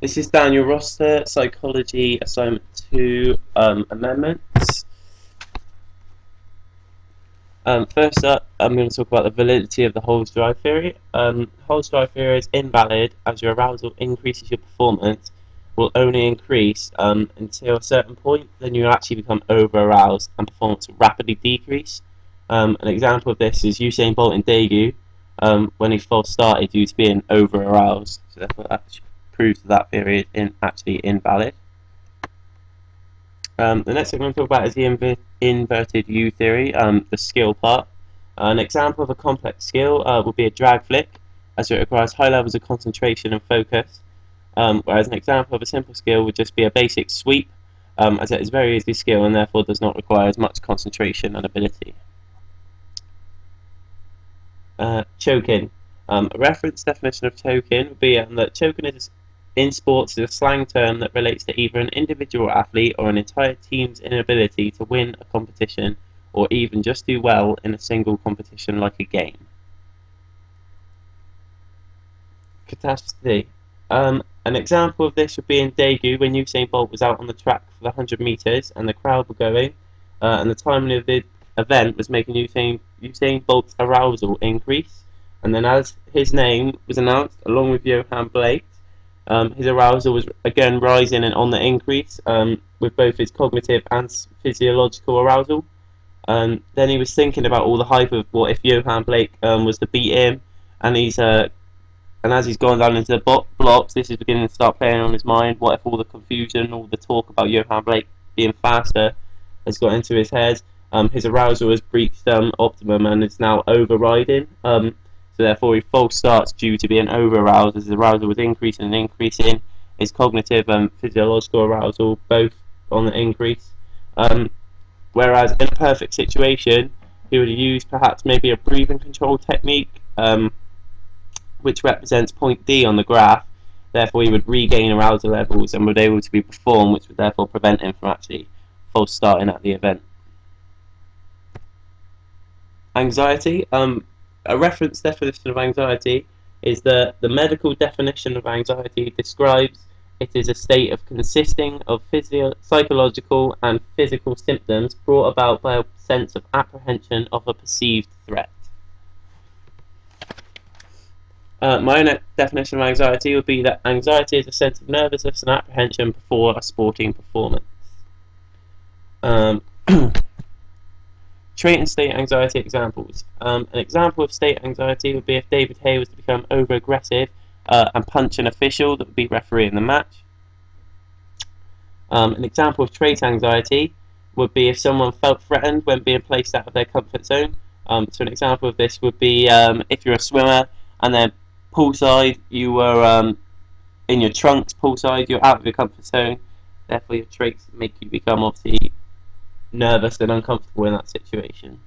This is Daniel Roster, Psychology Assignment 2, Amendments. First up, I'm going to talk about the validity of the Hole's drive theory. Hole's drive theory is invalid as your arousal increases your performance, will only increase until a certain point, then you actually become over-aroused and performance will rapidly decrease. An example of this is Usain Bolt in Daegu, when he first started due to being over-aroused, so therefore that proves that theory is actually invalid. The next thing I'm going to talk about is the inverted U theory, the skill part. An example of a complex skill would be a drag flick, as it requires high levels of concentration and focus, whereas an example of a simple skill would just be a basic sweep, as it is very easy skill and therefore does not require as much concentration and ability. Choking. A reference definition of choking would be that choking is in sports is a slang term that relates to either an individual athlete or an entire team's inability to win a competition or even just do well in a single competition like a game. Catastrophe. An example of this would be in Daegu when Usain Bolt was out on the track for the 100 metres and the crowd were going, and the timing of the event was making Usain Bolt's arousal increase, and then as his name was announced along with Johan Blake, his arousal was again rising and on the increase, with both his cognitive and physiological arousal. Then he was thinking about all the hype of what if Johan Blake was to beat him, and as he's gone down into the blocks, this is beginning to start playing on his mind. What if all the confusion, all the talk about Johan Blake being faster has got into his head? His arousal has breached optimum and is now overriding. So therefore he false starts due to being over-aroused, as his arousal was increasing and increasing, his cognitive and physiological arousal both on the increase. Whereas in a perfect situation, he would use perhaps maybe a breathing control technique, which represents point D on the graph. Therefore he would regain arousal levels and would be able to be performed, which would therefore prevent him from actually false starting at the event. Anxiety. A reference definition of anxiety is that the medical definition of anxiety describes it is a state of consisting of psychological and physical symptoms brought about by a sense of apprehension of a perceived threat. My own definition of anxiety would be that anxiety is a sense of nervousness and apprehension before a sporting performance. Trait and state anxiety examples. An example of state anxiety would be if David Hay was to become over-aggressive and punch an official that would be refereeing the match. An example of trait anxiety would be if someone felt threatened when being placed out of their comfort zone. So an example of this would be if you're a swimmer and then poolside, you were in your trunks poolside, you're out of your comfort zone, therefore your traits make you become obviously nervous and uncomfortable in that situation.